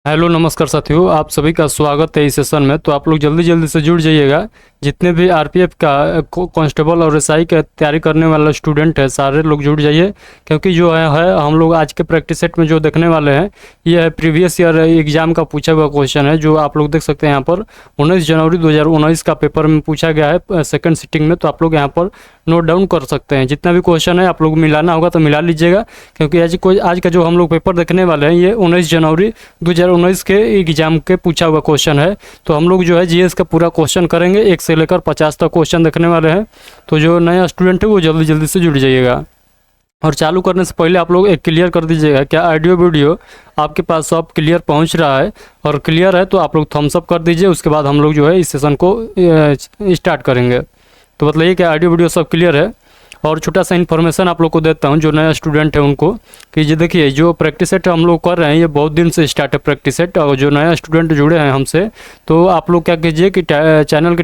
Hello नमस्कार साथियों, आप सभी का स्वागत है इस सेशन में। तो आप लोग जल्दी जल्दी से जुड़ जाइएगा। जितने भी आरपीएफ का कांस्टेबल और एसआई का तैयारी करने वाला स्टूडेंट है, सारे लोग जुड़ जाइए, क्योंकि जो है हम लोग आज के प्रैक्टिस सेट में जो देखने वाले हैं ये है प्रीवियस ईयर एग्जाम का पूछा हुआ क्वेश्चन है, जो आप लोग देख सकते हैं यहाँ पर 19 जनवरी 2019 का पेपर में पूछा गया है सेकंड सिटिंग में। तो आप लोग यहाँ पर नोट डाउन कर सकते हैं। जितना भी क्वेश्चन है आप लोग मिलाना होगा तो मिला लीजिएगा, क्योंकि आज का जो हम लोग पेपर देखने वाले हैं ये 19 जनवरी 2019 के एग्जाम के पूछा हुआ क्वेश्चन है। तो हम लोग जो है जीएस का पूरा क्वेश्चन करेंगे, 1 से लेकर 50 तक क्वेश्चन देखने वाले हैं। तो जो नया स्टूडेंट है वो जल्दी जल्दी से जुड़ जाइएगा। और चालू करने से पहले आप लोग एक क्लियर कर दीजिएगा, क्या ऑडियो वीडियो आपके पास सब क्लियर पहुंच रहा है? और क्लियर है तो आप लोग थम्स अप कर दीजिए। उसके बाद हम लोग जो है इस सेशन को स्टार्ट करेंगे। तो बताइए क्या ऑडियो वीडियो सब क्लियर है? और छोटा सा इन्फॉर्मेशन आप लोग को देता हूं जो नया स्टूडेंट है उनको, कि ये देखिए जो प्रैक्टिस सेट हम लोग कर रहे हैं ये बहुत दिन से स्टार्ट है प्रैक्टिस सेट। और जो नया स्टूडेंट जुड़े हैं हमसे, तो आप लोग क्या कीजिए कि चैनल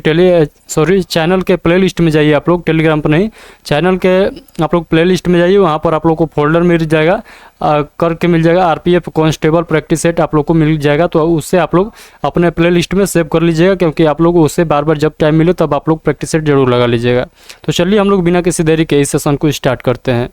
के प्लेलिस्ट में जाइए। आप लोग टेलीग्राम पर नहीं, चैनल के आप लोग प्लेलिस्ट में जाइए। वहाँ पर आप लोग को फोल्डर मिल जाएगा, करके मिल जाएगा आरपीएफ कांस्टेबल प्रैक्टिस सेट आप लोग को मिल जाएगा। तो उससे आप लोग अपने प्ले लिस्ट में सेव कर लीजिएगा, क्योंकि आप लोग उससे बार बार जब टाइम मिले तब आप लोग प्रैक्टिस सेट जरूर लगा लीजिएगा। तो चलिए हम लोग बिना किसी देरी के इस सेशन को स्टार्ट करते हैं।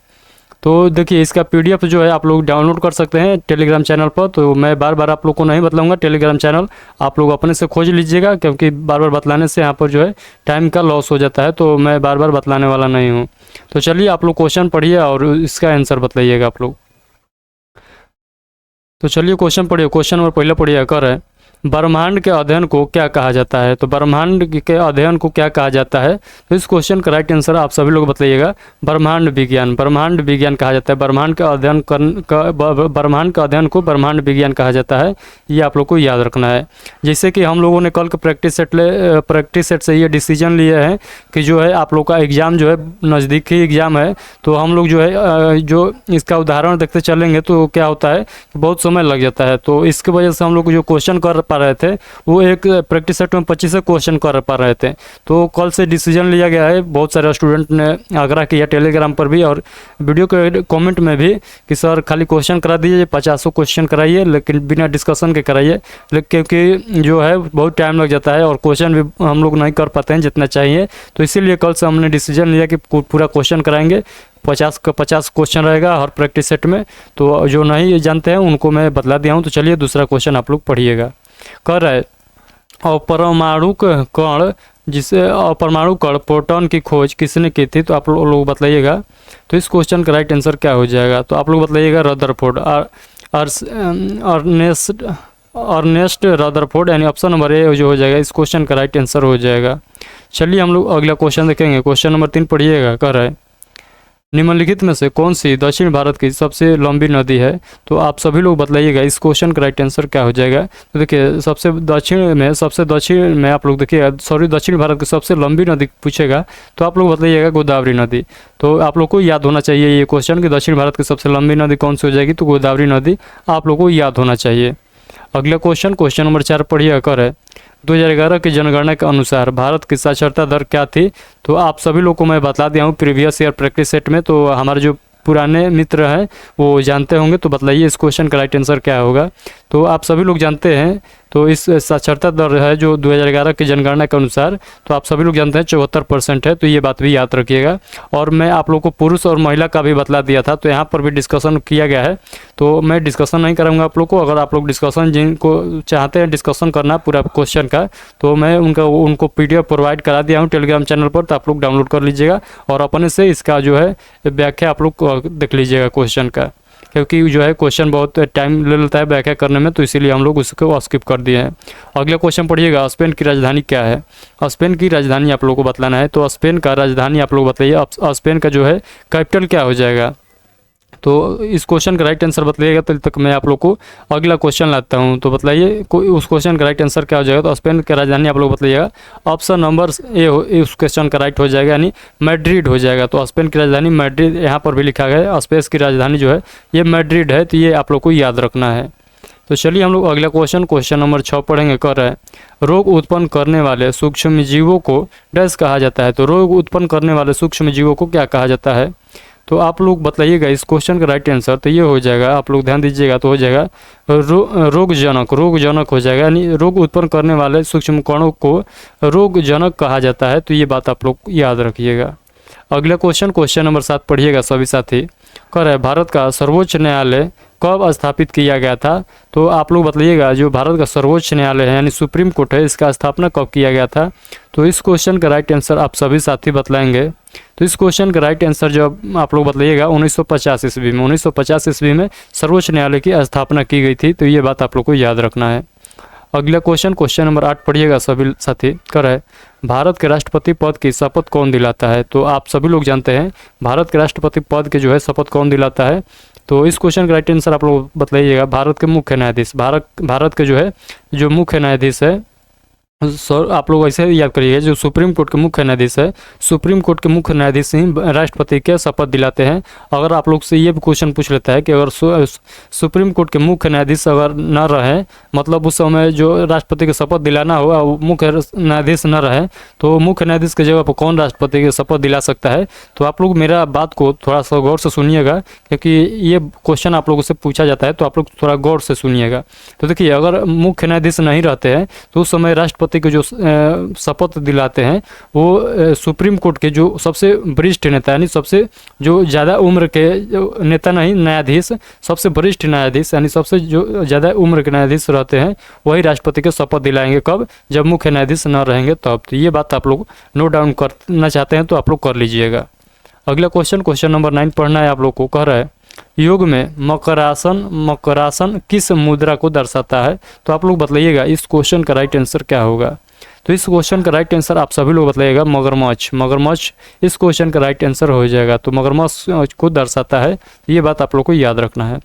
तो देखिए इसका पीडीएफ जो है आप लोग डाउनलोड कर सकते हैं टेलीग्राम चैनल पर। तो मैं बार बार आप लोग को नहीं बतलाऊंगा, टेलीग्राम चैनल आप लोग अपने से खोज लीजिएगा, क्योंकि बार बार बतलाने से यहाँ पर जो है टाइम का लॉस हो जाता है। तो मैं बार बार बतलाने वाला नहीं हूँ। तो चलिए आप लोग क्वेश्चन पढ़िए और इसका आंसर बताइएगा आप लोग। तो चलिए क्वेश्चन पढ़िए। क्वेश्चन नंबर पहले पढ़िए, कर है ब्रह्मांड के अध्ययन को क्या कहा जाता है? तो ब्रह्मांड के अध्ययन को क्या कहा जाता है? तो इस क्वेश्चन का राइट आंसर आप सभी लोग बताइएगा। ब्रह्मांड विज्ञान, ब्रह्मांड विज्ञान कहा जाता है। ब्रह्मांड का अध्ययन ब्रह्मांड का अध्ययन को ब्रह्मांड विज्ञान कहा जाता है। ये आप लोग को याद रखना है। जैसे कि हम लोगों ने कल के प्रैक्टिस सेट से ये डिसीजन लिए हैं कि जो है आप लोग का एग्ज़ाम जो है नज़दीकी एग्ज़ाम है, तो हम लोग जो है जो इसका उदाहरण देखते चलेंगे तो क्या होता है बहुत समय लग जाता है। तो इसकी वजह से हम लोग जो क्वेश्चन कर पा रहे थे वो एक प्रैक्टिस सेट में 25 क्वेश्चन कर पा रहे थे। तो कल से डिसीजन लिया गया है, बहुत सारे स्टूडेंट ने आग्रह किया टेलीग्राम पर भी और वीडियो के कमेंट में भी कि सर खाली क्वेश्चन करा दीजिए, 50 क्वेश्चन कराइए, लेकिन बिना डिस्कशन के कराइए, क्योंकि जो है बहुत टाइम लग जाता है और क्वेश्चन भी हम लोग नहीं कर पाते हैं जितना चाहिए। तो इसीलिए कल से हमने डिसीजन लिया कि पूरा क्वेश्चन कराएंगे। 50 का 50 क्वेश्चन रहेगा हर प्रैक्टिस सेट में। तो जो नहीं जानते हैं उनको मैं बतला दिया हूँ। तो चलिए दूसरा क्वेश्चन आप लोग पढ़िएगा। कर है अपरमाणु कण जिसे अपरमाणु कण प्रोटॉन की खोज किसने की थी? तो आप लोग बताइएगा। तो इस क्वेश्चन का राइट आंसर क्या हो जाएगा? तो आप लोग बताइएगा रदरफोर्ड, अर्नेस्ट रदरफोर्ड, यानी ऑप्शन नंबर ए जो हो जाएगा इस क्वेश्चन का राइट आंसर हो जाएगा। चलिए हम लोग अगला क्वेश्चन देखेंगे। क्वेश्चन नंबर 3 पढ़िएगा। कर है निम्नलिखित में से कौन सी दक्षिण भारत की सबसे लंबी नदी है? तो आप सभी लोग बताइएगा इस क्वेश्चन का राइट आंसर क्या हो जाएगा। तो देखिए सबसे दक्षिण में आप लोग देखिएगा, दक्षिण भारत की सबसे लंबी नदी पूछेगा तो आप लोग बताइएगा गोदावरी नदी। तो आप लोग को याद होना चाहिए ये क्वेश्चन कि दक्षिण भारत की सबसे लंबी नदी कौन सी हो जाएगी? तो गोदावरी नदी आप लोग को याद होना चाहिए। अगला क्वेश्चन नंबर 4 पढ़िएगा। कर है 2011 की जनगणना के अनुसार भारत की साक्षरता दर क्या थी? तो आप सभी लोग को मैं बता दिया हूँ प्रीवियस ईयर प्रैक्टिस सेट में। तो हमारे जो पुराने मित्र हैं वो जानते होंगे। तो बताइए इस क्वेश्चन का राइट आंसर क्या होगा? तो आप सभी लोग जानते हैं। तो इस साक्षरता दर है जो 2011 की जनगणना के अनुसार, तो आप सभी लोग जानते हैं 74% है। तो ये बात भी याद रखिएगा। और मैं आप लोग को पुरुष और महिला का भी बतला दिया था, तो यहाँ पर भी डिस्कशन किया गया है। तो मैं डिस्कशन नहीं करूँगा आप लोग को। अगर आप लोग डिस्कशन जिनको चाहते हैं डिस्कशन करना पूरा क्वेश्चन का, तो मैं उनको PDF प्रोवाइड करा दिया हूँ टेलीग्राम चैनल पर। तो आप लोग डाउनलोड कर लीजिएगा और अपने से इसका जो है व्याख्या आप लोग देख लीजिएगा क्वेश्चन का, क्योंकि जो है क्वेश्चन बहुत टाइम ले लेता है व्याख्या करने में। तो इसीलिए हम लोग उसको स्किप कर दिए हैं। अगला क्वेश्चन पढ़िएगा। स्पेन की राजधानी क्या है? स्पेन की राजधानी आप लोगों को बतलाना है। तो स्पेन का राजधानी आप लोग बताइए। स्पेन का जो है कैपिटल क्या हो जाएगा? तो इस क्वेश्चन का राइट आंसर बताइएगा। तब तक मैं आप लोग को अगला क्वेश्चन लाता हूँ। तो बताइए उस क्वेश्चन का राइट आंसर क्या हो जाएगा? तो स्पेन की राजधानी आप लोग बताइएगा। ऑप्शन नंबर ए उस क्वेश्चन का राइट हो जाएगा, यानी मैड्रिड हो जाएगा। तो स्पेन की राजधानी मैड्रिड यहाँ पर भी लिखा गया है। स्पेन की राजधानी जो है ये मैड्रिड है। तो ये आप लोग को याद रखना है। तो चलिए हम लोग अगला क्वेश्चन नंबर 6 पढ़ेंगे। कर रहा है रोग उत्पन्न करने वाले सूक्ष्म जीवों को डैश कहा जाता है? तो रोग उत्पन्न करने वाले सूक्ष्म जीवों को क्या कहा जाता है? तो आप लोग बताइएगा इस क्वेश्चन का राइट आंसर। तो ये हो जाएगा, आप लोग ध्यान दीजिएगा, तो हो जाएगा रोगजनक हो जाएगा, यानी रोग उत्पन्न करने वाले सूक्ष्म कणों को रोगजनक कहा जाता है। तो ये बात आप लोग याद रखिएगा। अगला क्वेश्चन नंबर 7 पढ़िएगा सभी साथी। कह रहा है भारत का सर्वोच्च न्यायालय कब स्थापित किया गया था? तो आप लोग बताइएगा जो भारत का सर्वोच्च न्यायालय है यानी सुप्रीम कोर्ट है, इसका स्थापना कब किया गया था? तो इस क्वेश्चन का राइट आंसर आप सभी साथी बतलाएंगे। तो इस क्वेश्चन का राइट आंसर जो आप लोग बताइएगा 1950 ईस्वी में, 1950 ईस्वी में सर्वोच्च न्यायालय की स्थापना की गई थी। तो ये बात आप लोग को याद रखना है। अगला क्वेश्चन नंबर 8 पढ़िएगा सभी साथी। कर है भारत के राष्ट्रपति पद की शपथ कौन दिलाता है? तो आप सभी लोग जानते हैं भारत के राष्ट्रपति पद के जो है शपथ कौन दिलाता है। तो इस क्वेश्चन का राइट आंसर आप लोग बताइएगा भारत के मुख्य न्यायाधीश। भारत के जो है जो मुख्य न्यायाधीश है, आप लोग ऐसे याद करिएगा, जो सुप्रीम कोर्ट के मुख्य न्यायाधीश है, सुप्रीम कोर्ट के मुख्य न्यायाधीश ही राष्ट्रपति के शपथ दिलाते हैं। अगर आप लोग से ये भी क्वेश्चन पूछ लेता है कि अगर सुप्रीम कोर्ट के मुख्य न्यायाधीश अगर न रहे, मतलब उस समय जो राष्ट्रपति के शपथ दिलाना होगा वो मुख्य न्यायाधीश न रहे, तो मुख्य न्यायाधीश की जगह पर कौन राष्ट्रपति के शपथ दिला सकता है? तो आप लोग मेरा बात को थोड़ा सा गौर से सुनिएगा, क्योंकि ये क्वेश्चन आप लोगों से पूछा जाता है, तो आप लोग थोड़ा गौर से सुनिएगा। तो देखिए, अगर मुख्य न्यायाधीश नहीं रहते हैं तो उस समय राष्ट्रपति के जो शपथ दिलाते हैं वो सुप्रीम कोर्ट के जो सबसे वरिष्ठ नेता, यानी सबसे जो ज़्यादा उम्र के नेता नहीं, न्यायाधीश, सबसे वरिष्ठ न्यायाधीश यानी सबसे जो ज़्यादा उम्र के न्यायाधीश रहते हैं वही राष्ट्रपति के शपथ दिलाएंगे। कब? जब मुख्य न्यायाधीश न रहेंगे तब। तो ये बात आप लोग नोट डाउन करना चाहते हैं तो आप लोग कर लीजिएगा। अगला क्वेश्चन नंबर 9 पढ़ना है आप लोग को। कह रहा है योग में मकरासन किस मुद्रा को दर्शाता है? तो आप लोग बताइएगा इस क्वेश्चन का राइट आंसर क्या होगा। तो इस क्वेश्चन का राइट आंसर आप सभी लोग बताइएगा मगरमच्छ इस क्वेश्चन का राइट आंसर हो जाएगा। तो मगरमच्छ को दर्शाता है, ये बात आप लोग को याद रखना है।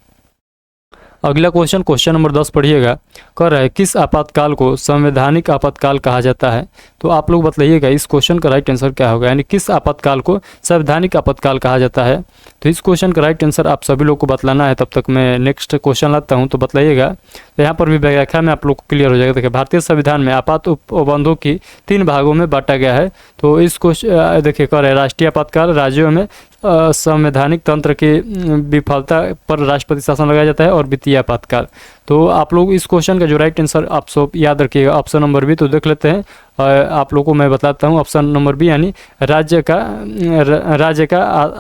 अगला क्वेश्चन नंबर 10 पढ़िएगा। कह रहा है किस आपातकाल को संवैधानिक आपातकाल कहा जाता है? तो आप लोग बताइएगा इस क्वेश्चन का राइट आंसर क्या होगा, यानी किस आपातकाल को संवैधानिक आपातकाल कहा जाता है। तो इस क्वेश्चन का राइट आंसर आप सभी लोग को बतलाना है। तब तक मैं नेक्स्ट क्वेश्चन लाता हूँ, तो बताइएगा। तो यहाँ पर भी व्याख्या में आप लोग को क्लियर हो जाएगा। देखिए, भारतीय संविधान में आपात उपबंधों की 3 भागों में बांटा गया है। तो इस क्वेश्चन देखिए कह रहा है राष्ट्रीय आपातकाल, राज्यों में संवैधानिक तंत्र की विफलता पर राष्ट्रपति शासन लगाया जाता है, और वित्तीय आपातकाल। तो आप लोग इस क्वेश्चन का जो राइट आंसर आप सब याद रखिएगा। ऑप्शन नंबर बी तो देख लेते हैं, आप लोगों को मैं बताता हूँ। ऑप्शन नंबर बी यानी राज्य का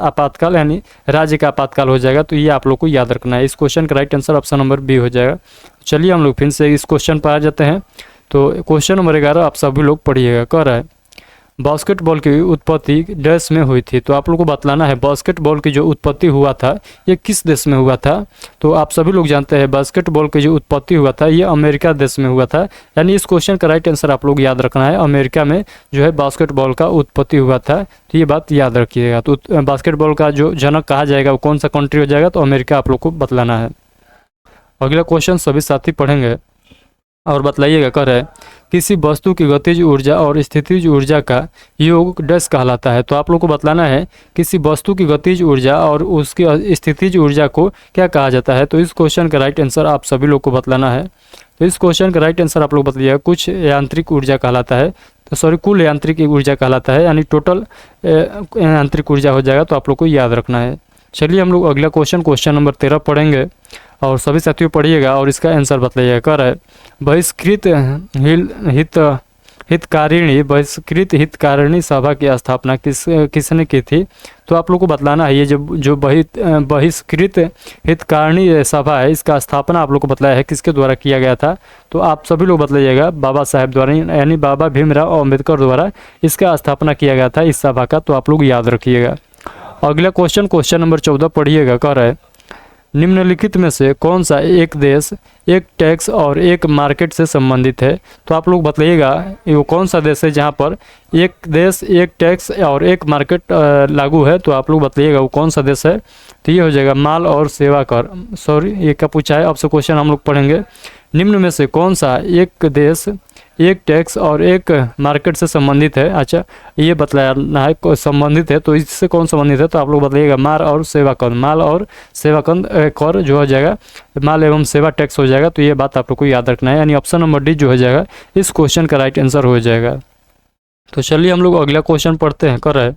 आपातकाल, यानी राज्य का आपातकाल हो जाएगा। तो ये आप लोग को याद रखना है। इस क्वेश्चन का right answer option number B हो जाएगा। चलिए हम लोग फिर से इस क्वेश्चन पर आ जाते हैं। तो क्वेश्चन नंबर 11 आप सभी लोग पढ़िएगा। कह रहा है बास्केटबॉल की उत्पत्ति देश में हुई थी। तो आप लोग को बतलाना है बास्केटबॉल की जो उत्पत्ति हुआ था ये किस देश में हुआ था। तो आप सभी लोग जानते हैं बास्केटबॉल की जो उत्पत्ति हुआ था ये अमेरिका देश में हुआ था, यानी इस क्वेश्चन का राइट आंसर आप लोग याद रखना है। अमेरिका में जो है बास्केटबॉल का उत्पत्ति हुआ था, तो ये बात याद रखिएगा। तो बास्केटबॉल का जो जनक कहा जाएगा वो कौन सा कंट्री हो जाएगा? तो अमेरिका आप लोग को बतलाना है। अगला क्वेश्चन सभी साथी पढ़ेंगे और बतलाइएगा। कह रहा है किसी वस्तु की गतिज ऊर्जा और स्थितिज ऊर्जा का योग डैश कहलाता है। तो आप लोग को बतलाना है किसी वस्तु की गतिज ऊर्जा और उसकी स्थितिज ऊर्जा को क्या कहा जाता है। तो इस क्वेश्चन का राइट आंसर आप सभी लोग को बतलाना है। तो इस क्वेश्चन का राइट आंसर आप लोग बताइएगा कुछ यांत्रिक ऊर्जा कहलाता है। तो सॉरी, कुल यांत्रिक ऊर्जा कहलाता है, यानी टोटल यांत्रिक ऊर्जा हो जाएगा। तो आप लोग को याद रखना है। चलिए हम लोग अगला क्वेश्चन नंबर 13 पढ़ेंगे और सभी साथियों पढ़िएगा और इसका आंसर बताइएगा। कह रहा है बहिष्कृत हितकारिणी सभा की स्थापना किसने की थी। तो आप लोग को बतलाना है ये जो बहिष्कृत हितकारिणी सभा है इसका स्थापना आप लोग को बतलाया है किसके द्वारा किया गया था। तो आप सभी लोग बतलाइएगा बाबा साहेब द्वारा, यानी बाबा भीमराव अम्बेडकर द्वारा इसका स्थापना किया गया था इस सभा का। तो आप लोग याद रखिएगा। अगला क्वेश्चन नंबर 14 पढ़िएगा। कह रहा है निम्नलिखित में से कौन सा एक देश एक टैक्स और एक मार्केट से संबंधित है। तो आप लोग बताइएगा वो कौन सा देश है जहां पर एक देश एक टैक्स और एक मार्केट लागू है। तो आप लोग बताइएगा वो कौन सा देश है। तो ये हो जाएगा माल और सेवा कर, सॉरी ये क्या पूछा है आपसे क्वेश्चन हम लोग पढ़ेंगे। निम्न में से कौन सा एक देश एक टैक्स और एक मार्केट से संबंधित है। अच्छा, ये बतलाना है संबंधित है, तो इससे कौन संबंधित है। तो आप लोग बताइएगा माल और सेवा कर जो हो जाएगा माल एवं सेवा टैक्स हो जाएगा। तो ये बात आप लोग को याद रखना है, यानी ऑप्शन नंबर डी जो हो जाएगा इस क्वेश्चन का राइट आंसर हो जाएगा। तो चलिए हम लोग अगला क्वेश्चन पढ़ते हैं। कर रहा है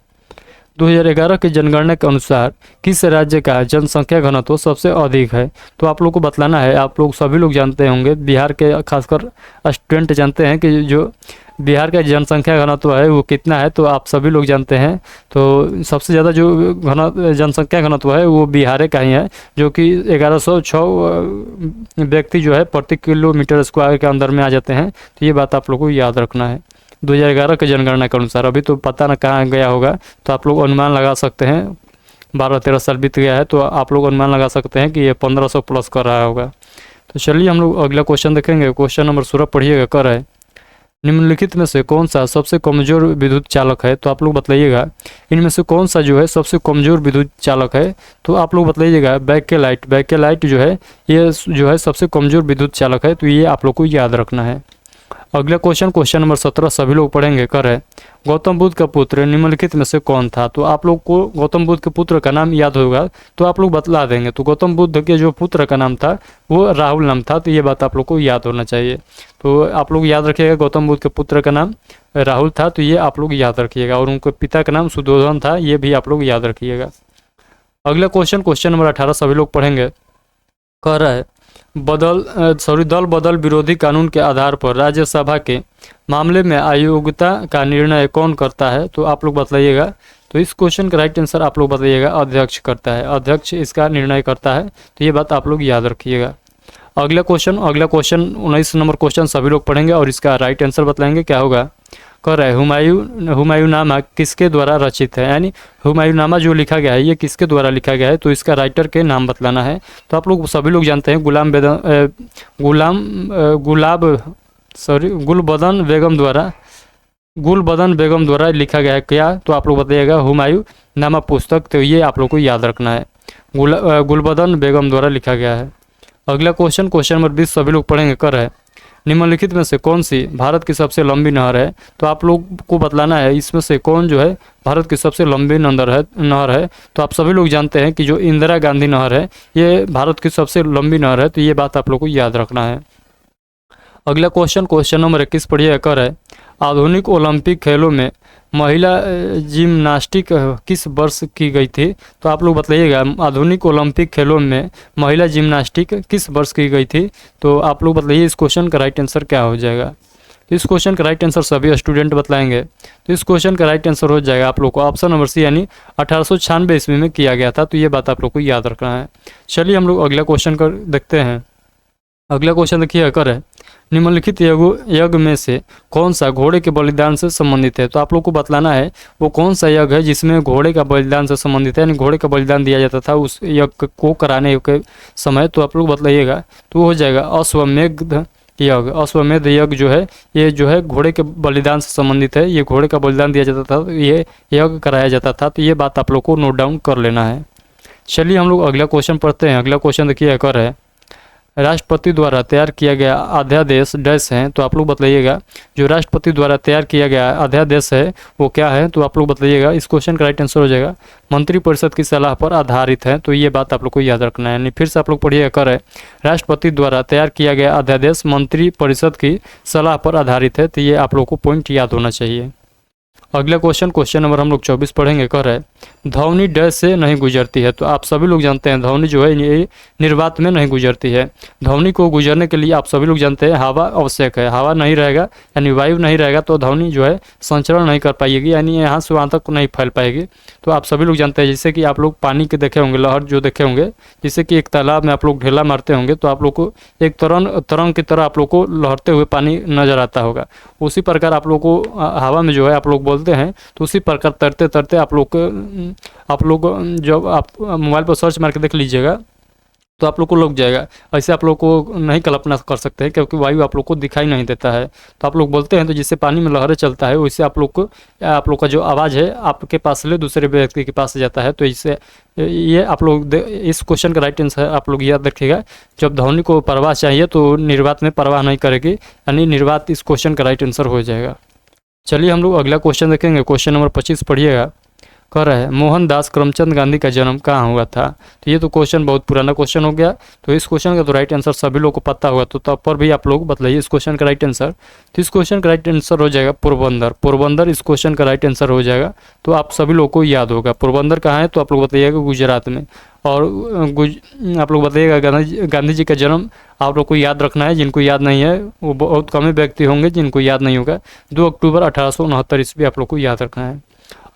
2011 की जनगणना के अनुसार किस राज्य का जनसंख्या घनत्व सबसे अधिक है? तो आप लोग को बतलाना है। आप लोग सभी लोग जानते होंगे, बिहार के खासकर स्टूडेंट जानते हैं कि जो बिहार का जनसंख्या घनत्व है वो कितना है, तो आप सभी लोग जानते हैं। तो सबसे ज़्यादा जो जनसंख्या घनत्व है वो बिहार का ही है, जो कि 1106 व्यक्ति जो है प्रति किलोमीटर स्क्वायर के अंदर में आ जाते हैं। तो ये बात आप लोग को याद रखना है 2011 के जनगणना के अनुसार। अभी तो पता ना कहाँ गया होगा, तो आप लोग अनुमान लगा सकते हैं। 12-13 साल बीत गया है, तो आप लोग अनुमान लगा सकते हैं कि ये 1500 प्लस कर रहा होगा। तो चलिए हम लोग अगला क्वेश्चन देखेंगे। क्वेश्चन नंबर 16 पढ़िएगा। कर है, निम्नलिखित में से कौन सा सबसे कमज़ोर विद्युत चालक है? तो आप लोग बताइएगा इनमें से कौन सा जो है सबसे कमज़ोर विद्युत चालक है? तो आप लोग बताइएगा बैकेलाइट। बैकेलाइट जो है ये जो है सबसे कमज़ोर विद्युत चालक है, तो ये आप लोग को याद रखना है। अगला क्वेश्चन नंबर 17 सभी लोग पढ़ेंगे। कर है, गौतम बुद्ध का पुत्र निम्नलिखित में से कौन था? तो आप लोग को गौतम बुद्ध के पुत्र का नाम याद होगा, तो आप लोग बतला देंगे। तो गौतम बुद्ध के जो पुत्र का नाम था वो राहुल नाम था, तो ये बात आप लोग को याद होना चाहिए। तो आप लोग याद रखिएगा गौतम बुद्ध के पुत्र का नाम राहुल था, तो ये आप लोग याद रखिएगा। और उनके पिता का नाम सुधोधन था, ये भी आप लोग याद रखिएगा। अगला क्वेश्चन नंबर 18 सभी लोग पढ़ेंगे। कह रहा है, दल बदल विरोधी कानून के आधार पर राज्यसभा के मामले में अयोग्यता का निर्णय कौन करता है? तो आप लोग बताइएगा। तो इस क्वेश्चन का राइट आंसर आप लोग बताइएगा अध्यक्ष करता है। अध्यक्ष इसका निर्णय करता है, तो ये बात आप लोग याद रखिएगा। अगला क्वेश्चन 19 नंबर क्वेश्चन सभी लोग पढ़ेंगे और इसका राइट आंसर बताएंगे क्या होगा। कह रहा है, हुमायूंनामा किसके द्वारा रचित है? यानी हुमायूंनामा जो लिखा गया है ये किसके द्वारा लिखा गया है? तो इसका राइटर के नाम बतलाना है। तो आप लोग सभी लोग जानते हैं गुलबदन बेगम द्वारा लिखा गया है क्या? तो आप लोग बताइएगा हुमायूंनामा पुस्तक, तो ये आप लोग को याद रखना है। गुलबदन बेगम द्वारा लिखा गया है। अगला क्वेश्चन नंबर 20 सभी लोग पढ़ेंगे। कर है, निम्नलिखित में से कौन सी भारत की सबसे लंबी नहर है? तो आप लोग को बतलाना है इसमें से कौन जो है भारत की सबसे लंबी नहर है। तो आप सभी लोग जानते हैं कि जो इंदिरा गांधी नहर है ये भारत की सबसे लंबी नहर है, तो ये बात आप लोग को याद रखना है। अगला क्वेश्चन नंबर 21 पढ़िए। कर है, आधुनिक ओलंपिक खेलों में महिला जिम्नास्टिक किस वर्ष की गई थी? तो आप लोग बताइएगा आधुनिक ओलंपिक खेलों में महिला जिम्नास्टिक किस वर्ष की गई थी? तो आप लोग बताइए इस क्वेश्चन का राइट आंसर क्या हो जाएगा। तो इस क्वेश्चन का राइट आंसर सभी स्टूडेंट बतलाएंगे। तो इस क्वेश्चन का राइट आंसर हो जाएगा आप लोग को ऑप्शन नंबर सी, यानी 1896 ईस्वी में किया गया था। तो ये बात आप लोग को याद रखना है। चलिए हम लोग अगला क्वेश्चन कर देखते हैं। अगला क्वेश्चन देखिए। कर है, निम्नलिखित यज्ञ में से कौन सा घोड़े के बलिदान से संबंधित है? तो आप लोग को बतलाना है वो कौन सा यज्ञ है जिसमें घोड़े का बलिदान से संबंधित है, यानी घोड़े का बलिदान दिया जाता था उस यज्ञ को कराने के समय। तो आप लोग बतलाइएगा। तो हो जाएगा अश्वमेध यज्ञ। अश्वमेध यज्ञ जो है ये जो है घोड़े के बलिदान से संबंधित है। ये घोड़े का बलिदान दिया जाता था, ये यज्ञ कराया जाता था। तो ये बात आप लोग को नोट डाउन कर लेना है। चलिए हम लोग अगला क्वेश्चन पढ़ते हैं। अगला क्वेश्चन देखिए। कर है, राष्ट्रपति द्वारा तैयार किया गया अध्यादेश डैश है? तो आप लोग बताइएगा जो राष्ट्रपति द्वारा तैयार किया गया अध्यादेश है वो क्या है? तो आप लोग बताइएगा। इस क्वेश्चन का राइट आंसर हो जाएगा मंत्रिपरिषद की सलाह पर आधारित है। तो ये बात आप लोग को याद रखना है। यानी फिर से आप लोग पढ़िएगा। कर है, राष्ट्रपति द्वारा तैयार किया गया अध्यादेश मंत्रिपरिषद की सलाह पर आधारित है। तो ये आप लोग को पॉइंट याद होना चाहिए। अगला क्वेश्चन नंबर हम लोग 24 पढ़ेंगे। कर है, ध्वनि डैश से नहीं गुजरती है? तो आप सभी लोग जानते हैं ध्वनि जो है ये निर्वात में नहीं गुजरती है। ध्वनि को गुजरने के लिए आप सभी लोग जानते हैं हवा आवश्यक है। हवा नहीं रहेगा यानी वायु नहीं रहेगा तो ध्वनि जो है संचरण नहीं कर पाएगी, यानी यहाँ से वहाँ तक नहीं फैल पाएगी। तो आप सभी लोग जानते हैं जैसे कि आप लोग पानी के देखे होंगे, लहर जो देखे होंगे, जैसे कि एक तालाब में आप लोग ढेला मारते होंगे तो आप लोग को एक तरंग की तरह आप लोग को लहरते हुए पानी नजर आता होगा। उसी प्रकार आप लोग को हवा में जो है आप लोग बोलते हैं, तो उसी प्रकार तैरते तैरते आप लोग जब आप मोबाइल पर सर्च मार के देख लीजिएगा तो आप लोग को लग जाएगा। ऐसे आप लोग को नहीं कल्पना कर सकते हैं क्योंकि वायु आप लोग को दिखाई नहीं देता है। तो आप लोग बोलते हैं तो जिससे पानी में लहरें चलता है वैसे आप लोग का जो आवाज़ है आपके पास से दूसरे व्यक्ति के पास जाता है। तो इससे ये आप लोग इस क्वेश्चन का राइट आंसर आप लोग याद रखिएगा। जब ध्वनि को प्रवाह चाहिए तो निर्वात में प्रवाह नहीं करेगी, यानी निर्वात इस क्वेश्चन का राइट आंसर हो जाएगा। चलिए हम लोग अगला क्वेश्चन देखेंगे। क्वेश्चन नंबर 25 पढ़िएगा। कह रहा है मोहनदास करमचंद गांधी का जन्म कहाँ हुआ था। तो ये तो क्वेश्चन बहुत पुराना क्वेश्चन हो गया, तो इस क्वेश्चन का तो राइट आंसर सभी लोगों को पता होगा, तो तब पर भी आप लोग बताइए इस क्वेश्चन का राइट आंसर। तो इस क्वेश्चन का राइट आंसर हो जाएगा पोरबंदर। पोरबंदर इस क्वेश्चन का राइट आंसर हो जाएगा। तो आप सभी लोगों को याद होगा पोरबंदर कहाँ है, तो आप लोग बताइएगा गुजरात में। और आप लोग बताइएगा गांधी जी का जन्म आप लोग को याद रखना है, जिनको याद नहीं है वो बहुत कम ही व्यक्ति होंगे जिनको याद नहीं होगा। 2 अक्टूबर 1869 ईस्वी आप लोग को याद रखना है।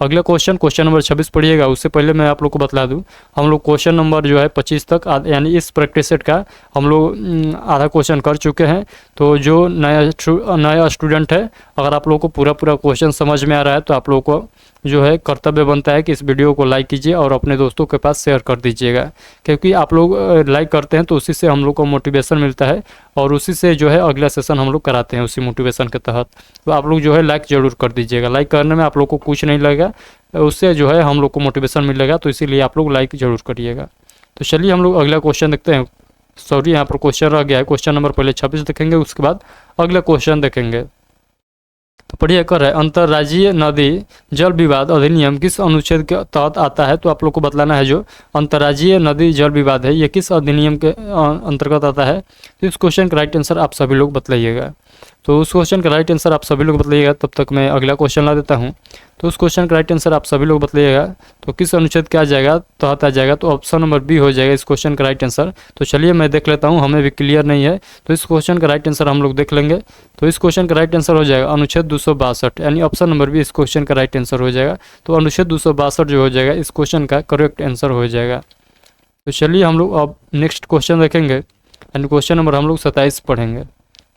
अगला क्वेश्चन नंबर 26 पढ़िएगा। उससे पहले मैं आप लोग को बता दूं, हम लोग क्वेश्चन नंबर जो है 25 तक यानी इस प्रैक्टिस सेट का हम लोग आधा क्वेश्चन कर चुके हैं। तो जो नया स्टूडेंट है, अगर आप लोग को पूरा क्वेश्चन समझ में आ रहा है तो आप लोग को जो है कर्तव्य बनता है कि इस वीडियो को लाइक कीजिए और अपने दोस्तों के पास शेयर कर दीजिएगा, क्योंकि आप लोग लाइक करते हैं तो उसी से हम लोग को मोटिवेशन मिलता है और उसी से जो है अगला सेशन हम लोग कराते हैं उसी मोटिवेशन के तहत। तो आप लोग जो है लाइक ज़रूर कर दीजिएगा। लाइक करने में आप लोग को कुछ नहीं लगेगा, उससे जो है हम लोग को मोटिवेशन मिलेगा, तो इसीलिए आप लोग लाइक ज़रूर करिएगा। तो चलिए हम लोग अगला क्वेश्चन देखते हैं। सॉरी, यहाँ पर क्वेश्चन रह गया है। क्वेश्चन नंबर पहले 26 देखेंगे, उसके बाद अगला क्वेश्चन देखेंगे। तो पढ़िए, कर है अंतर्राज्यीय नदी जल विवाद अधिनियम किस अनुच्छेद के तहत आता है। तो आप लोग को बतलाना है जो अंतर्राज्यीय नदी जल विवाद है ये किस अधिनियम के अंतर्गत आता है। तो इस क्वेश्चन का राइट आंसर आप सभी लोग बतलाइएगा। तो उस क्वेश्चन का राइट आंसर आप सभी लोग बतलाइएगा। तब तक मैं अगला क्वेश्चन ला देता हूँ। तो उस क्वेश्चन का राइट आंसर आप सभी लोग बतलाइएगा। तो किस अनुच्छेद क्या आ जाएगा, तहत आ जाएगा, तो ऑप्शन नंबर बी हो जाएगा इस क्वेश्चन का राइट आंसर। तो चलिए मैं देख लेता हूँ, हमें भी क्लियर नहीं है, तो इस क्वेश्चन का राइट आंसर हम लोग देख लेंगे। तो इस क्वेश्चन का राइट आंसर हो जाएगा अनुच्छेद 262, यानी ऑप्शन नंबर बी इस क्वेश्चन का राइट आंसर हो जाएगा। तो अनुच्छेद 262 जो हो जाएगा इस क्वेश्चन का करेक्ट आंसर हो जाएगा। तो चलिए हम लोग अब नेक्स्ट क्वेश्चन देखेंगे, यानी क्वेश्चन नंबर हम लोग 27 पढ़ेंगे।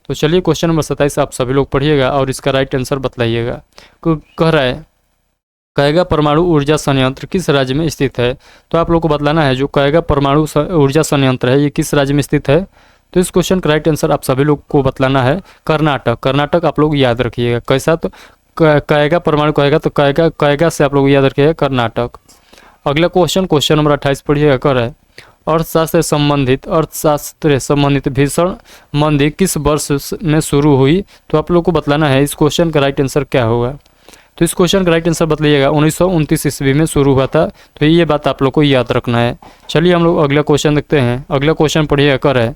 तो चलिए क्वेश्चन नंबर 27 आप सभी लोग पढ़िएगा और इसका राइट आंसर बतलाइएगा। कह रहा है कहेगा परमाणु ऊर्जा संयंत्र किस राज्य में स्थित है। तो आप लोग को बतलाना है जो कहेगा परमाणु ऊर्जा संयंत्र है ये किस राज्य में स्थित है। तो इस क्वेश्चन का राइट आंसर आप सभी लोग को बतलाना है कर्नाटक। कर्नाटक आप लोग याद रखिएगा। कैसा, तो कहेगा परमाणु कहेगा तो कहेगा से आप लोग याद रखिएगा कर्नाटक। अगला क्वेश्चन नंबर 28 पढ़िएगा। कर है अर्थशास्त्र संबंधित भीषण मंदी किस वर्ष में शुरू हुई। तो आप लोग को बतलाना है इस क्वेश्चन का राइट आंसर क्या होगा। तो इस क्वेश्चन का राइट आंसर बतलाइएगा 1929 ईस्वी में शुरू हुआ था। तो ये बात आप लोग को याद रखना है। चलिए हम लोग अगला क्वेश्चन देखते हैं। अगला क्वेश्चन पढ़िएगा। कर है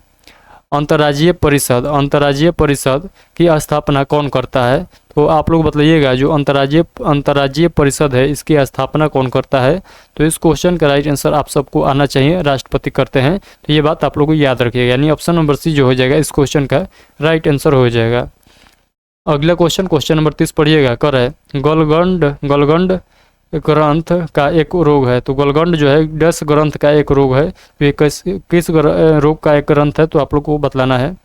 अंतर्राज्यीय परिषद की स्थापना कौन करता है। तो आप लोग बतलाइएगा जो अंतर्राज्यीय परिषद है इसकी स्थापना कौन करता है। तो इस क्वेश्चन का राइट आंसर आप सबको आना चाहिए, राष्ट्रपति करते हैं। तो ये बात आप लोग को याद रखिएगा, यानी ऑप्शन नंबर सी जो हो जाएगा इस क्वेश्चन का राइट आंसर हो जाएगा। अगला क्वेश्चन नंबर 30 पढ़िएगा। कर है गलगंड ग्रंथ का एक रोग है। तो गलगंड जो है डस ग्रंथ का एक रोग है। तो ये किस रोग का एक ग्रंथ है, तो आप लोग को बतलाना है।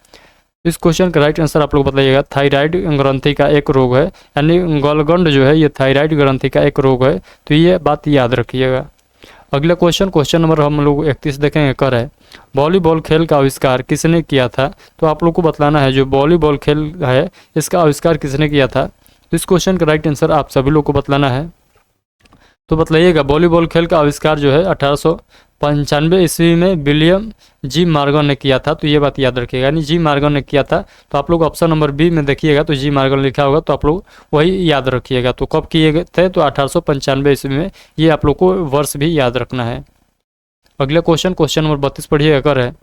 इस क्वेश्चन का राइट आंसर आप लोग बताइएगा थायराइड ग्रंथि का एक रोग है, यानी गलगंड जो है ये थायराइड ग्रंथि का एक रोग है। तो ये बात याद रखिएगा। अगला क्वेश्चन नंबर हम लोग 31 देखेंगे। कर है वॉलीबॉल खेल का आविष्कार किसने किया था। तो आप लोग को बतलाना है जो वॉलीबॉल खेल है इसका आविष्कार किसने किया था। तो इस क्वेश्चन का राइट आंसर आप सभी लोग को बतलाना है। तो बतलाइएगा वॉलीबॉल खेल का आविष्कार जो है 1895 ईस्वी में विलियम जी मॉर्गन ने किया था। तो ये बात याद रखिएगा, यानी जी मॉर्गन ने किया था। तो आप लोग ऑप्शन नंबर बी में देखिएगा तो जी मॉर्गन लिखा होगा, तो आप लोग वही याद रखिएगा। तो कब किए गए थे, तो 1895 ईस्वी में। ये आप लोग को वर्ष भी याद रखना है। अगला क्वेश्चन नंबर 32 पढ़िएगा। कर है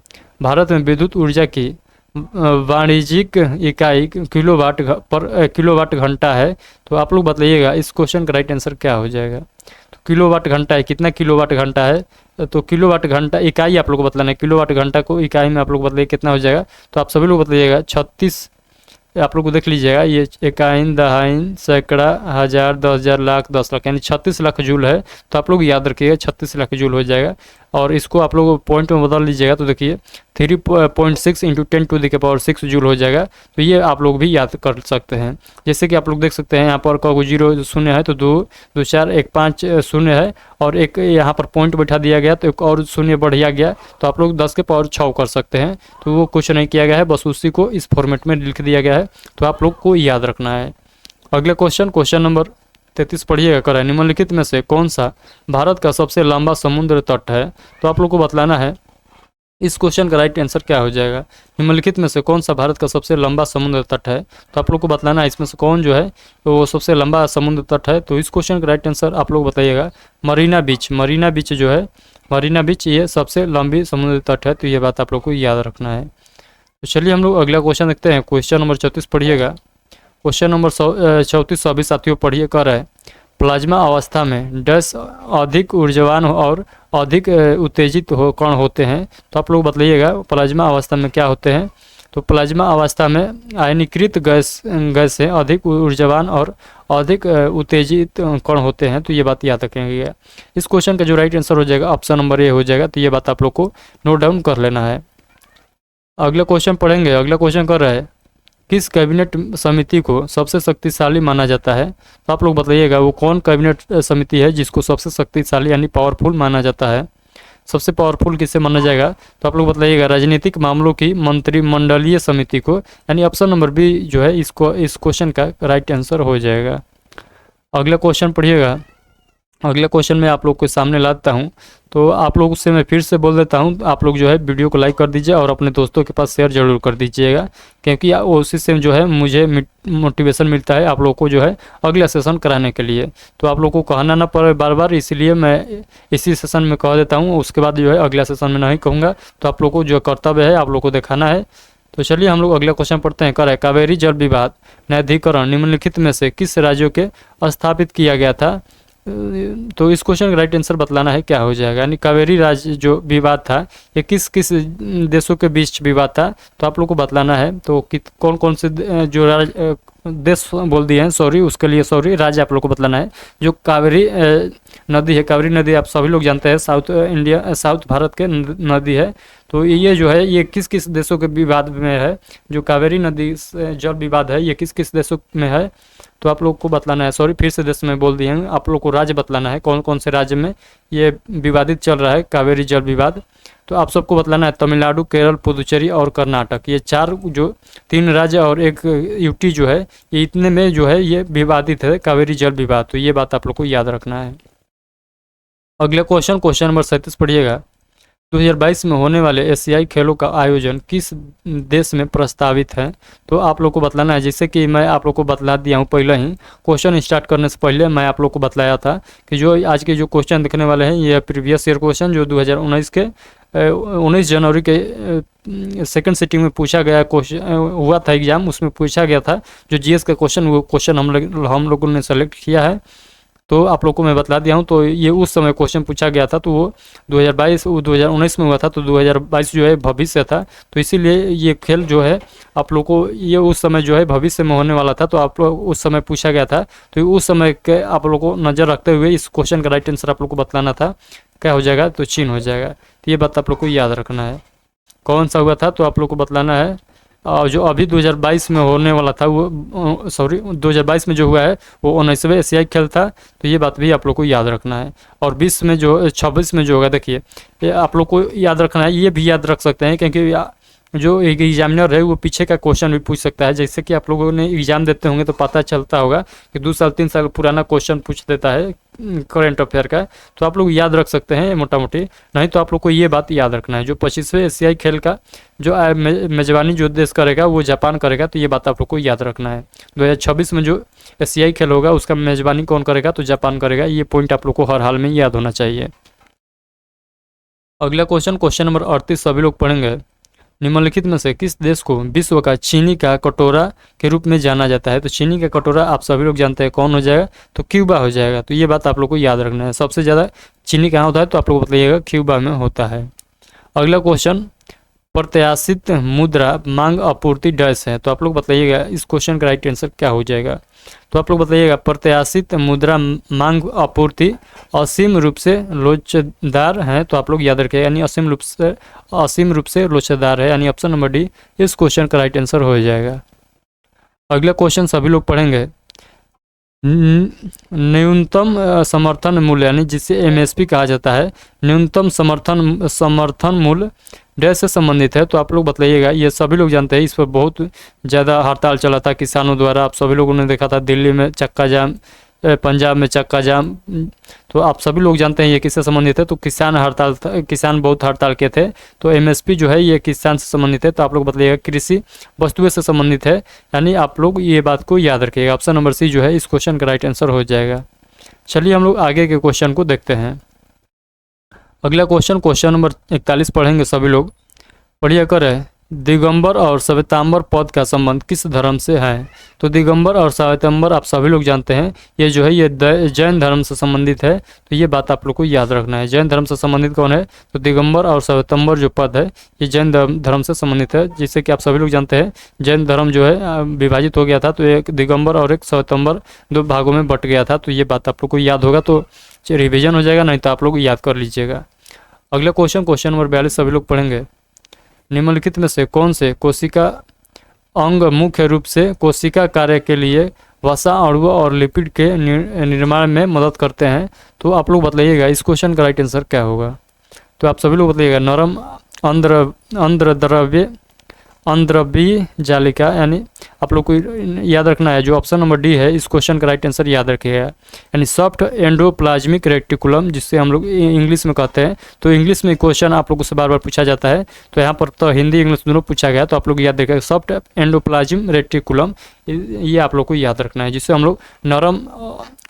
भारत में विद्युत ऊर्जा की वाणिज्यिक इकाई किलोवाट घंटा है। तो आप लोग बताइएगा इस क्वेश्चन का राइट आंसर क्या हो जाएगा। तो किलोवाट घंटा है, कितना किलोवाट घंटा है। तो किलोवाट घंटा इकाई आप लोग को बतलाना है। किलोवाट घंटा को इकाई में आप लोग बताइए कितना हो जाएगा। तो आप सभी लोग बताइएगा 36, आप लोग को देख लीजिएगा ये इकाइन दहाइन सैकड़ा हज़ार 10,000 लाख 10 लाख, यानी 36 लाख जूल है। तो आप लोग याद रखिएगा 36 लाख जूल हो जाएगा। और इसको आप लोग पॉइंट में बदल लीजिएगा तो देखिए 3.6 × 10⁶ जूल हो जाएगा। तो ये आप लोग भी याद कर सकते हैं। जैसे कि आप लोग देख सकते हैं यहाँ पर को 0 शून्य है तो 2 2 4 1 5 शून्य है, और एक यहाँ पर पॉइंट बैठा दिया गया तो एक और शून्य बढ़िया गया। तो आप लोग 10⁶ कर सकते हैं। तो वो कुछ नहीं किया गया है, बस उसी को इस फॉर्मेट में लिख दिया गया है। तो आप लोग को याद रखना है। अगला क्वेश्चन नंबर 33 पढ़िएगा। कर निम्नलिखित में से कौन सा भारत का सबसे लंबा समुद्र तट है। तो आप लोग को बतलाना है इस क्वेश्चन का राइट आंसर क्या हो जाएगा? निम्नलिखित में से कौन सा भारत का सबसे लंबा समुद्र तट है? तो आप लोग को बतलाना है इसमें से कौन जो है वो सबसे लंबा समुद्र तट है। तो इस क्वेश्चन का राइट आंसर आप लोग बताइएगा मरीना बीच। मरीना बीच जो है, मरीना बीच ये सबसे लंबी समुद्र तट है। तो ये बात आप लोग को याद रखना है। तो चलिए हम लोग अगला क्वेश्चन देखते हैं। क्वेश्चन नंबर 34 पढ़िएगा। क्वेश्चन नंबर 34 सभी साथियों पढ़िए। कर है प्लाज्मा अवस्था में डैश अधिक ऊर्जावान और अधिक उत्तेजित कण होते हैं। तो आप लोग बताइएगा प्लाज्मा अवस्था में क्या होते हैं? तो प्लाज्मा अवस्था में आयनीकृत गैस से अधिक ऊर्जावान और अधिक उत्तेजित कण होते हैं। तो ये बात याद रखेंगे। इस क्वेश्चन का जो राइट आंसर हो जाएगा ऑप्शन नंबर ए हो जाएगा। तो ये बात आप लोग को नोट डाउन कर लेना है। अगला क्वेश्चन पढ़ेंगे। अगला क्वेश्चन कर रहा है किस कैबिनेट समिति को सबसे शक्तिशाली माना जाता है? तो आप लोग बताइएगा वो कौन कैबिनेट समिति है जिसको सबसे शक्तिशाली यानी पावरफुल माना जाता है? सबसे पावरफुल किसे माना जाएगा? तो आप लोग बताइएगा राजनीतिक मामलों की मंत्रिमंडलीय समिति को, यानी ऑप्शन नंबर बी जो है इसको इस क्वेश्चन का राइट आंसर हो जाएगा। अगला क्वेश्चन पढ़िएगा। अगला क्वेश्चन मैं आप लोग के सामने लाता हूं। तो आप लोग उससे मैं फिर से बोल देता हूं, आप लोग जो है वीडियो को लाइक कर दीजिए और अपने दोस्तों के पास शेयर जरूर कर दीजिएगा, क्योंकि उसी से जो है मुझे मोटिवेशन मिलता है आप लोग को जो है अगला सेशन कराने के लिए। तो आप लोग को कहना ना पड़े बार बार, इसलिए मैं इसी सेशन में कह देता हूँ, उसके बाद जो है अगला सेशन में नहीं कहूँगा। तो आप लोग को जो कर्तव्य है आप लोग को दिखाना है। तो चलिए हम लोग अगला क्वेश्चन पढ़ते हैं। कर कावेरी जल विवाद न्यायाधिकरण निम्नलिखित में से किस राज्यों के स्थापित किया गया था? तो इस क्वेश्चन का राइट आंसर बतलाना है क्या हो जाएगा। यानी कावेरी राज्य जो विवाद था ये किस किस देशों के बीच विवाद था? तो आप लोग को बतलाना है। तो कौन कौन से जो देश बोल दिए हैं, सॉरी उसके लिए सॉरी, राज्य आप लोग को बतलाना है। जो कावेरी नदी है, कावेरी नदी आप सभी लोग जानते हैं साउथ भारत के नदी है। तो ये जो है ये किस किस देशों के विवाद में है? जो कावेरी नदी जल विवाद है ये किस किस देशों में है? तो आप लोग को बतलाना है, सॉरी फिर से देश में बोल दिए हैं, आप लोग को राज्य बतलाना है कौन कौन से राज्य में ये विवादित चल रहा है कावेरी जल विवाद। तो आप सबको बतलाना है तमिलनाडु, केरल, पुदुचेरी और कर्नाटक, ये चार जो 3 राज्य और एक यूटी जो है ये इतने में जो है ये विवादित है कावेरी जल विवाद। तो ये बात आप लोग को याद रखना है। अगला क्वेश्चन नंबर 37 पढ़िएगा। 2022 में होने वाले एशियाई खेलों का आयोजन किस देश में प्रस्तावित है? तो आप लोग को बतलाना है। जैसे कि मैं आप लोग को बतला दिया हूँ पहले ही, क्वेश्चन स्टार्ट करने से पहले मैं आप लोग को बतलाया था कि जो आज के जो क्वेश्चन दिखने वाले हैं ये प्रीवियस ईयर क्वेश्चन जो 2019 के 19 जनवरी के सेकंड सिटिंग में पूछा गया क्वेश्चन हुआ था एग्जाम, उसमें पूछा गया था जो जीएस का क्वेश्चन, वो क्वेश्चन हम लोगों ने सेलेक्ट किया है। तो आप लोग को मैं बतला दिया हूँ। तो ये उस समय क्वेश्चन पूछा गया था, तो वो 2019 में हुआ था। तो 2022 जो है भविष्य था, तो इसीलिए ये खेल जो है आप लोग को ये उस समय जो है भविष्य में होने वाला था। तो आप लोग उस समय पूछा गया था, तो उस समय के आप लोग को नज़र रखते हुए इस क्वेश्चन का राइट आंसर आप लोग को बतलाना था। क्या हो जाएगा? तो चीन हो जाएगा। तो ये बात आप लोग को याद रखना है। कौन सा हुआ था तो आप लोग को बतलाना है। जो अभी 2022 में होने वाला था वो सॉरी 2022 में जो हुआ है वो 19वें एशियाई खेल था। तो ये बात भी आप लोग को याद रखना है। और 26 में जो होगा, देखिए ये आप लोग को याद रखना है। ये भी याद रख सकते हैं क्योंकि जो एक एग्जामिनर है वो पीछे का क्वेश्चन भी पूछ सकता है। जैसे कि आप लोगों ने एग्ज़ाम देते होंगे तो पता चलता होगा कि 2 साल 3 साल पुराना क्वेश्चन पूछ देता है करंट अफेयर का। तो आप लोग याद रख सकते हैं मोटा मोटी, नहीं तो आप लोग को ये बात याद रखना है। जो 25वें एशियाई खेल का जो मेजबानी जो देश करेगा वो जापान करेगा। तो ये बात आप लोग को याद रखना है। 2026 में जो एशियाई खेल होगा उसका मेजबानी कौन करेगा? तो जापान करेगा। ये पॉइंट आप लोग को हर हाल में याद होना चाहिए। अगला क्वेश्चन नंबर 38 सभी लोग पढ़ेंगे। निम्नलिखित में से किस देश को विश्व का चीनी का कटोरा के रूप में जाना जाता है? तो चीनी का कटोरा आप सभी लोग जानते हैं कौन हो जाएगा? तो क्यूबा हो जाएगा। तो ये बात आप लोग को याद रखना है। सबसे ज़्यादा चीनी कहाँ होता है? तो आप लोग बताइएगा क्यूबा में होता है। अगला क्वेश्चन प्रत्याशित मुद्रा मांग आपूर्ति डैश है। तो आप लोग बताइएगा इस क्वेश्चन का राइट आंसर क्या हो जाएगा? तो आप लोग बताइएगा प्रत्याशित मुद्रा मांग आपूर्ति असीम रूप से लोचदार है। तो आप लोग याद रखिएगा, यानी असीम रूप से लोचदार है, यानी ऑप्शन नंबर डी इस क्वेश्चन का राइट आंसर हो जाएगा। अगला क्वेश्चन सभी लोग पढ़ेंगे। न्यूनतम समर्थन मूल्य यानी जिसे एमएसपी कहा जाता है, न्यूनतम समर्थन मूल्य डैश से संबंधित है। तो आप लोग बताइएगा। ये सभी लोग जानते हैं, इस पर बहुत ज़्यादा हड़ताल चला था किसानों द्वारा। आप सभी लोगों ने देखा था दिल्ली में चक्का जाम पंजाब में चक्का जाम। तो आप सभी लोग जानते हैं ये किससे संबंधित है, तो किसान बहुत हड़ताल के थे। तो एमएसपी जो है ये किसान से संबंधित है, तो आप लोग बताइएगा कृषि वस्तुएं से संबंधित है, यानी आप लोग ये बात को याद रखिएगा। ऑप्शन नंबर सी जो है इस क्वेश्चन का राइट आंसर हो जाएगा। चलिए हम लोग आगे के क्वेश्चन को देखते हैं। अगला क्वेश्चन नंबर 41 पढ़ेंगे सभी लोग, पढ़िए कर है। दिगंबर और श्वेतांबर पद का संबंध किस धर्म से है? तो दिगंबर और श्वेतांबर आप सभी लोग जानते हैं ये जो है ये जैन धर्म से संबंधित है, तो ये बात आप लोग को याद रखना है। जैन धर्म से संबंधित कौन है? तो दिगंबर और श्वेतांबर जो पद है ये जैन धर्म से संबंधित है। जिससे कि आप सभी लोग जानते हैं जैन धर्म जो है विभाजित हो गया था, तो एक दिगंबर और एक श्वेतांबर दो भागों में बट गया था। तो ये बात आप लोग को याद होगा, तो रिविजन हो जाएगा, नहीं तो आप लोग याद कर लीजिएगा। अगला क्वेश्चन नंबर 42 सभी लोग पढ़ेंगे। निम्नलिखित में से कौन से कोशिका अंग मुख्य रूप से कोशिका कार्य के लिए वसा, अणु और लिपिड के निर्माण में मदद करते हैं? तो आप लोग बताइएगा इस क्वेश्चन का राइट आंसर क्या होगा। तो आप सभी लोग बताइएगा नरम अंद्रव्य जालिका, यानी आप लोग को याद रखना है जो ऑप्शन नंबर डी है इस क्वेश्चन का राइट आंसर याद रखिएगा, यानी सॉफ्ट एंडोप्लाज्मिक रेटिकुलम जिससे हम लोग इंग्लिश में कहते हैं। तो इंग्लिश में क्वेश्चन आप लोगों से बार बार पूछा जाता है, तो यहाँ पर तो हिंदी इंग्लिश दोनों पूछा गया, तो आप लोग याद रखिएगा सॉफ्ट एंडोप्लाज्म रेटिकुलम, ये आप लोग को याद रखना है, जिससे हम लोग नरम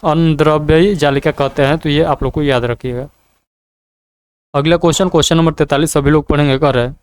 अंद्रव्य जालिका कहते हैं। तो ये आप लोग को याद रखिएगा। अगला क्वेश्चन नंबर 43 सभी लोग पढ़ेंगे कर है।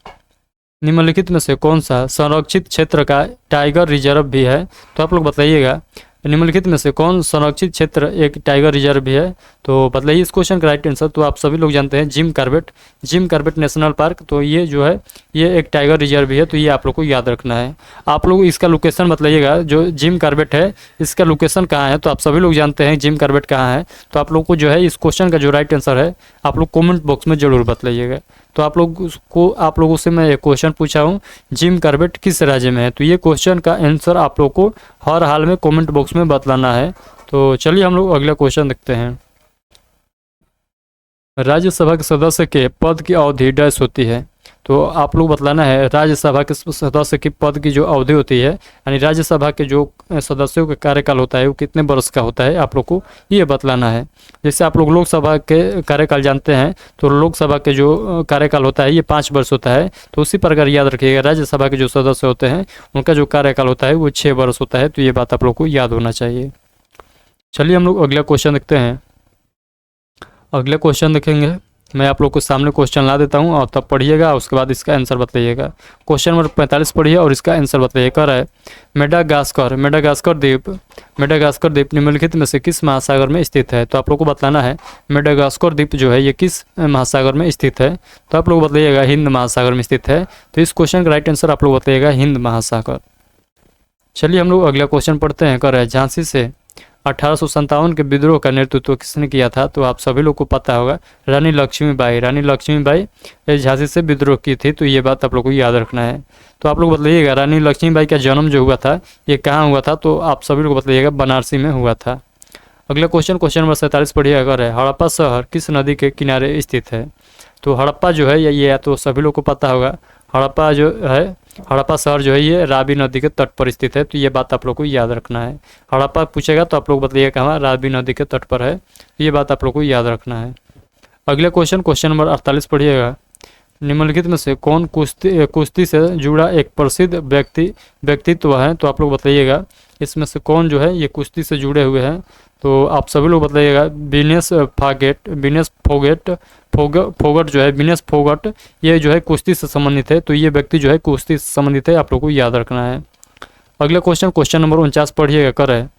निम्नलिखित में से कौन सा संरक्षित क्षेत्र का टाइगर रिजर्व भी है? तो आप लोग बताइएगा निम्नलिखित में से कौन संरक्षित क्षेत्र एक टाइगर रिजर्व भी है? तो बताइए इस क्वेश्चन का राइट आंसर। तो आप सभी लोग जानते हैं जिम कॉर्बेट नेशनल पार्क, तो ये जो है ये एक टाइगर रिजर्व भी है, तो ये आप लोग को याद रखना है। आप लोग इसका लोकेशन बताइएगा, जो जिम कॉर्बेट है इसका लोकेशन कहाँ है? तो आप सभी लोग जानते हैं जिम कॉर्बेट कहाँ है, तो आप लोग को जो है इस क्वेश्चन का जो राइट आंसर है आप लोग कॉमेंट बॉक्स में जरूर बताइएगा। तो आप लोगों से मैं एक क्वेश्चन पूछा हूँ जिम कॉर्बेट किस राज्य में है? तो ये क्वेश्चन का आंसर आप लोग को हर हाल में कमेंट बॉक्स में बतलाना है। तो चलिए हम लोग अगला क्वेश्चन देखते हैं। राज्यसभा के सदस्य के पद की अवधि डैश होती है? तो आप लोग बतलाना है राज्यसभा के सदस्य की पद की जो अवधि होती है, यानी राज्यसभा के जो सदस्यों का कार्यकाल होता है वो कितने वर्ष का होता है, आप लोग को ये बतलाना है। जैसे आप लोग लोकसभा के कार्यकाल जानते हैं, तो लोकसभा के जो कार्यकाल होता है ये 5 वर्ष होता है, तो उसी प्रकार याद रखिएगा राज्यसभा के जो सदस्य होते हैं उनका जो कार्यकाल होता है वो 6 वर्ष होता है। तो ये बात आप लोग को याद होना चाहिए। चलिए हम लोग अगला क्वेश्चन देखते हैं। अगला क्वेश्चन देखेंगे, मैं आप लोग को सामने क्वेश्चन ला देता हूं और तब पढ़िएगा, उसके बाद इसका आंसर बताइएगा। क्वेश्चन नंबर 45 पढ़िए और इसका आंसर बताइए। कर है मेडागास्कर द्वीप निम्नलिखित में से किस महासागर में स्थित है? तो आप लोग को बताना है मेडागास्कर द्वीप जो है ये किस महासागर में स्थित है? तो आप लोग बताइएगा हिंद महासागर में स्थित है। तो इस क्वेश्चन का राइट आंसर आप लोग बताइएगा हिंद महासागर। चलिए हम लोग अगला क्वेश्चन पढ़ते हैं। कर है झांसी से 1857 के विद्रोह का नेतृत्व किसने किया था? तो आप सभी लोग को पता होगा रानी लक्ष्मीबाई झांसी से विद्रोह की थी। तो ये बात आप लोग को याद रखना है। तो आप लोग बताइएगा रानी लक्ष्मीबाई का जन्म जो हुआ था ये कहाँ हुआ था? तो आप सभी लोग बताइएगा बनारसी में हुआ था। अगला क्वेश्चन नंबर 47 पढ़िएगा। अगर है हड़प्पा शहर किस नदी के किनारे स्थित है? तो हड़प्पा जो है ये तो सभी लोग को पता होगा हड़प्पा शहर जो है ये रावी नदी के तट पर स्थित है। तो ये बात आप लोग को याद रखना है। हड़प्पा पूछेगा तो आप लोग बताइएगा कहाँ, रावी नदी के तट पर है। तो ये बात आप लोग को याद रखना है। अगला क्वेश्चन नंबर 48 पढ़िएगा। निम्नलिखित में से कौन कुश्ती से जुड़ा एक प्रसिद्ध व्यक्तित्व है? तो आप लोग बताइएगा इसमें से कौन जो है ये कुश्ती से जुड़े हुए हैं? तो आप सभी लोग बताइएगा विनेश फोगट ये जो है कुश्ती से संबंधित है। तो ये व्यक्ति जो है कुश्ती से संबंधित है, आप लोग को याद रखना है। अगला क्वेश्चन नंबर 49 पढ़िएगा। कर है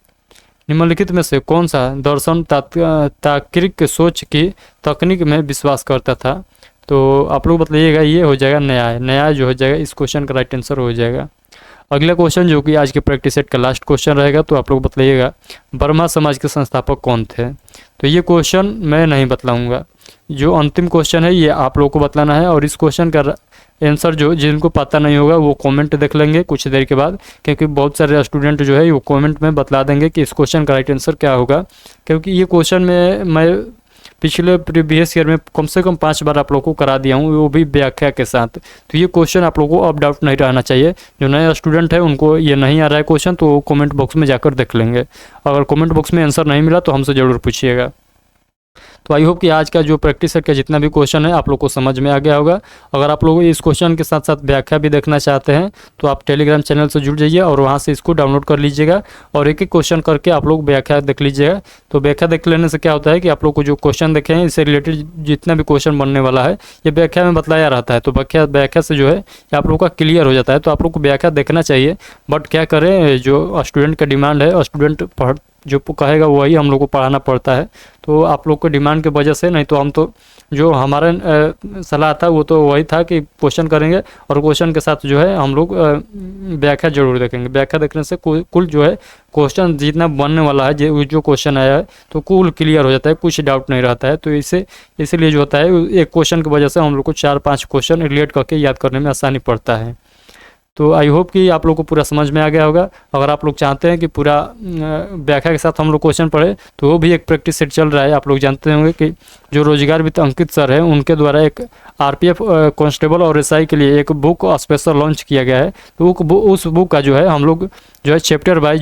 निम्नलिखित में से कौन सा दर्शन तार्किक सोच की तकनीक में विश्वास करता था? तो आप लोग बताइएगा ये हो जाएगा न्याय जो हो जाएगा इस क्वेश्चन का राइट आंसर हो जाएगा। अगला क्वेश्चन जो कि आज के प्रैक्टिस सेट का लास्ट क्वेश्चन रहेगा, तो आप लोग बताइएगा ब्रह्मा समाज के संस्थापक कौन थे? तो ये क्वेश्चन मैं नहीं बतलाऊंगा, जो अंतिम क्वेश्चन है ये आप लोग को बतलाना है। और इस क्वेश्चन का आंसर जो जिनको पता नहीं होगा वो कमेंट देख लेंगे कुछ देर के बाद, क्योंकि बहुत सारे स्टूडेंट जो है वो कमेंट में बतला देंगे कि इस क्वेश्चन का राइट आंसर क्या होगा। क्योंकि ये क्वेश्चन में मैं पिछले प्रीवियस ईयर में कम से कम 5 बार आप लोगों को करा दिया हूँ, वो भी व्याख्या के साथ। तो ये क्वेश्चन आप लोगों को अब डाउट नहीं रहना चाहिए। जो नए स्टूडेंट है उनको ये नहीं आ रहा है क्वेश्चन, तो वो कमेंट बॉक्स में जाकर देख लेंगे। अगर कमेंट बॉक्स में आंसर नहीं मिला तो हमसे ज़रूर पूछिएगा। तो आई होप कि आज का जो प्रैक्टिस सेट का जितना भी क्वेश्चन है आप लोग को समझ में आ गया होगा। अगर आप लोग इस क्वेश्चन के साथ साथ व्याख्या भी देखना चाहते हैं तो आप टेलीग्राम चैनल से जुड़ जाइए और वहां से इसको डाउनलोड कर लीजिएगा और एक एक क्वेश्चन करके आप लोग व्याख्या देख लीजिएगा। तो व्याख्या देख लेने से क्या होता है कि आप लोग को जो क्वेश्चन देखे हैं इससे रिलेटेड जितना भी क्वेश्चन बनने वाला है ये व्याख्या में बतलाया रहता है। तो व्याख्या से जो है आप लोग का क्लियर हो जाता है। तो आप लोग को व्याख्या देखना चाहिए, बट क्या करें, जो स्टूडेंट का डिमांड है, स्टूडेंट जो कहेगा वही हम लोग को पढ़ाना पड़ता है। तो आप लोग को डिमांड की वजह से, नहीं तो हम तो जो हमारा सलाह था वो तो वही था कि क्वेश्चन करेंगे और क्वेश्चन के साथ जो है हम लोग व्याख्या जरूर देखेंगे। व्याख्या देखने से कुल जो है क्वेश्चन जितना बनने वाला है, जो क्वेश्चन आया है तो कुल क्लियर हो जाता है, कुछ डाउट नहीं रहता है। तो इसीलिए जो होता है एक क्वेश्चन की वजह से हम लोग को 4-5 क्वेश्चन रिलेट करके याद करने में आसानी पड़ता है। तो आई होप कि आप लोग को पूरा समझ में आ गया होगा। अगर आप लोग चाहते हैं कि पूरा व्याख्या के साथ हम लोग क्वेश्चन पढ़े तो वो भी एक प्रैक्टिस सेट चल रहा है। आप लोग जानते होंगे कि जो रोजगार वित्त अंकित सर है उनके द्वारा एक आरपीएफ कांस्टेबल और एसआई के लिए एक बुक स्पेशल लॉन्च किया गया है। तो उस बुक का जो है हम लोग जो है chapter by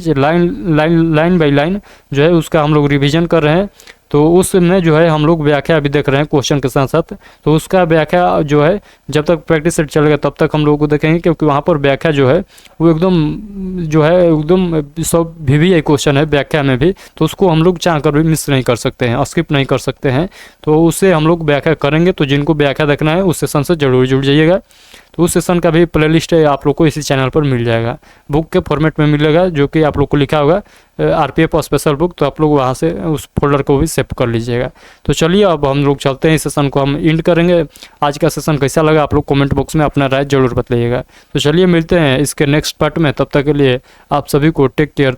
line by line जो है उसका हम लोग रिविजन कर रहे हैं। तो उसमें जो है हम लोग व्याख्या अभी देख रहे हैं क्वेश्चन के साथ साथ। तो उसका व्याख्या जो है जब तक प्रैक्टिस सेट चलेगा तब तक हम लोगों को देखेंगे, क्योंकि वहाँ पर व्याख्या जो है वो एकदम सब VVI क्वेश्चन है व्याख्या में भी। तो उसको हम लोग चाह कर भी मिस नहीं कर सकते हैं, स्किप नहीं कर सकते हैं। तो उससे हम लोग व्याख्या करेंगे। तो जिनको व्याख्या देखना है उस सेशन से जरूर जुड़ जाइएगा। तो उस सेशन का भी प्लेलिस्ट है आप लोग को इसी चैनल पर मिल जाएगा, बुक के फॉर्मेट में मिलेगा, जो कि आप लोग को लिखा होगा आरपीएफ स्पेशल बुक। तो आप लोग वहाँ से उस फोल्डर को भी सेव कर लीजिएगा। तो चलिए अब हम लोग चलते हैं, इस सेशन को हम एंड करेंगे। आज का सेशन कैसा लगा आप लोग कमेंट बॉक्स में अपना राय जरूर बताइएगा। तो चलिए मिलते हैं इसके नेक्स्ट पार्ट में, तब तक के लिए आप सभी को टेक केयर।